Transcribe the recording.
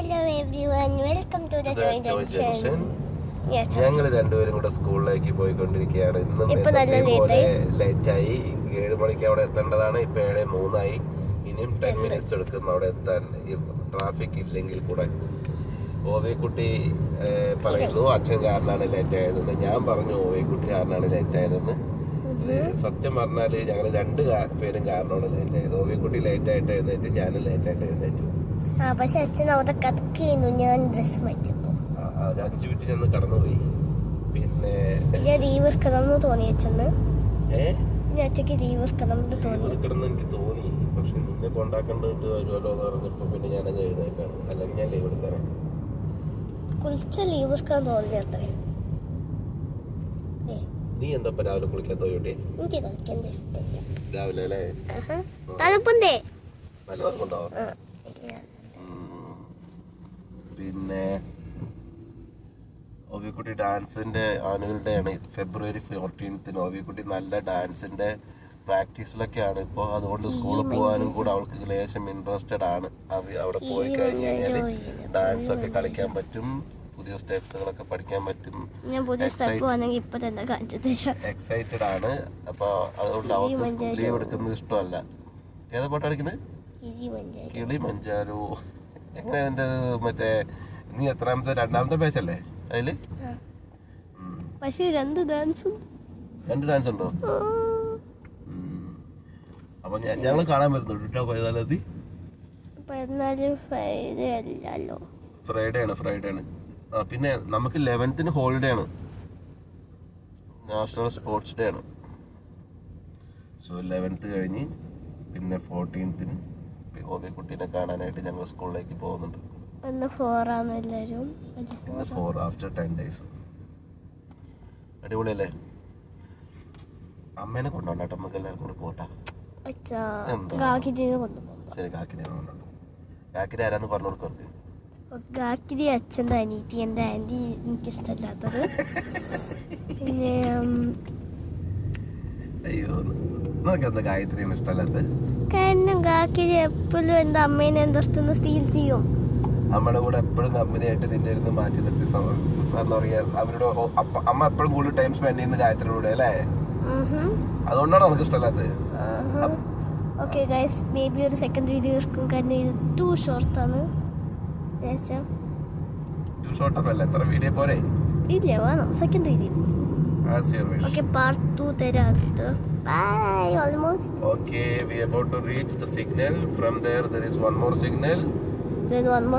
Hello everyone, welcome to the Joy Junction. Yes. ഞങ്ങൾ രണ്ടുപേരും കൂടെ സ്കൂളിലേക്ക് പോയിക്കൊണ്ടിരിക്കുകയാണ്. ഇന്നും ലേറ്റായി. 7 മണിക്ക് അവിടെ എത്തേണ്ടതാണ്. ഇപ്പൊ 7:03 ഇനിയും 10 മിനിറ്റ്സ് എടുക്കും അവിടെ എത്താൻ. ട്രാഫിക് ഇല്ലെങ്കിൽ കൂടെ. ഓവേക്കുട്ടി പറയുന്നു അച്ഛൻ കാരനാണ് ലേറ്റ് ആയതെന്ന്. ഞാൻ പറഞ്ഞു ഓവേക്കുട്ടി കാരനാണ് ലേറ്റ് ആയതെന്ന്. സത്യം പറഞ്ഞാല് ഞങ്ങൾ 2 പേരും കാരണമാണ് ലേറ്റ് ആയത്. ഓവേക്കുട്ടി ലേറ്റ് ആയിട്ട് എഴുന്നേറ്റ്, ഞാനും ലേറ്റ് ആയിട്ട് എഴുന്നേറ്റു. പക്ഷെ അച്ഛൻ അവിടെ കിടക്കുന്നു. ഞാൻ ഡ്രസ് മാറ്റിയപ്പോ 5 മിനിറ്റ് ഞാൻ കടന്നുപോയി. പിന്നെ ലീവ് എടുക്കണമെന്ന് തോന്നി അച്ഛന്. അച്ഛക്ക് ലീവ് എടുക്കണമെന്ന് തോന്നി എനിക്ക് തോന്നി. പക്ഷെ നിന്നെ കൊണ്ടാക്കേണ്ടത് വരുമല്ലോ എന്ന് പറഞ്ഞപ്പോ പിന്നെ ഞാനത് എഴുന്നേക്കാണ്. അല്ലെങ്കിൽ ഞാൻ ലീവ് എടുത്തേനെ. കുളിച്ച ലീവ് എടുക്കാൻ തോന്നി അത്രേ. നീ എന്താ രാവിലെ കുളിക്കാത്ത കുട്ടി? എനിക്ക് കളിക്കാൻ ഇഷ്ടമില്ല രാവിലെ അല്ലേ? തണുപ്പുണ്ടേ? നല്ല തണുപ്പുണ്ടോ? പിന്നെ ഓവിക്കുട്ടി ഡാൻസിന്റെ ആനുവൽ ഡേ ആണ് ഫെബ്രുവരി 14. ഓവിക്കുട്ടി നല്ല ഡാൻസിന്റെ പ്രാക്ടീസിലൊക്കെയാണ് ഇപ്പോൾ. അതുകൊണ്ട് സ്കൂളിൽ പോകാനും കൂടെ അവൾക്ക് ലേശം ഇൻട്രസ്റ്റഡ് ആണ്. അവിടെ പോയി കഴിഞ്ഞ് കഴിഞ്ഞാല് ഡാൻസ് ഒക്കെ കളിക്കാൻ പറ്റും, പുതിയ സ്റ്റെപ്സുകളൊക്കെ പഠിക്കാൻ പറ്റും. എക്സൈറ്റഡ് ആണ്. അപ്പൊ അതുകൊണ്ട് അവർക്ക് ലീവ് എടുക്കുന്നത് ഇഷ്ടമല്ല. ഏതാ പാട്ട് കളിക്കുന്നത്? കിളി മഞ്ചാരോ. എങ്ങനെ എന്റെ മറ്റേ നീ എത്രാമത്തെ 2ാമത്തെ പേജല്ലേ അതില്? പക്ഷേ 2 ഡാൻസ് ഉണ്ടോ? അപ്പൊ ഞങ്ങള് കാണാൻ വരുന്നുണ്ട്. ഫ്രൈഡേ ആണ്. പിന്നെ നമുക്ക് 11th ഹോളിഡേ ആണ്, നാഷണൽ സ്പോർട്സ് ഡേ ആണ്. സോ 11th കഴിഞ്ഞ് പിന്നെ 14th ഓവിക്കുട്ടീനെ കാണാനായിട്ട് ഞങ്ങൾ സ്കൂളിലേക്ക് പോകുന്നുണ്ട്. 4 ആഫ്റ്റർ 10 ഡേയ്സ്. അടിപൊളിയല്ലേ? അമ്മേനെ കൊണ്ടോട്ടോ, നമുക്ക് എല്ലാവർക്കും കൂടെ പോട്ടാ. ശരി, കാക്കിനെ കൊണ്ടോ. കാക്കിനെ ആരാന്ന് പറഞ്ഞു കൊടുക്കർക്ക്. ഗാക്കിരി അച്ഛൻ്റെ അനിയത്തി, എൻ്റെ ആൻറ്റി എനിക്കിഷ്ടമല്ലാത്തത്. പിന്നെ അയ്യോ, നമുക്ക് എന്താ ഗായത്രിയാണ് ഇഷ്ടമല്ലാത്തത്? കാരണം ഗാക്കിരി എപ്പോഴും എൻ്റെ അമ്മേനെ എൻ്റെ അടുത്തുനിന്ന് സ്റ്റീൽ ചെയ്യും. നമ്മുടെ കൂടെ എപ്പോഴും കമ്പനിയായിട്ട് നിന്റെ അടുത്ത് മാറ്റി നിർത്തി എന്താ പറയാ, അവരുടെ അമ്മ എപ്പോഴും കൂടുതൽ ടൈം സ്പെൻഡ് ചെയ്യുന്ന ഗായത്രിയുടെ കൂടെ അല്ലേ? അതുകൊണ്ടാണ് നമുക്ക് ഇഷ്ടമല്ലാത്തത്. ഓക്കെ ഗൈസ്, മേ ബി ഒരു സെക്കൻഡ് വീഡിയോ എടുക്കും. കാരണം ഇത് 2 ഷോർട്ടാണ്. 2 ഷോർട്ടൊന്നുമല്ല, എത്ര വീഡിയോ പോരെ? ഇല്ല, വേണം സെക്കൻഡ് വീഡിയോ. Okay, part 2 തരാം. Bye, almost. Okay, we are about to reach the signal. From there is one more signal. Then one more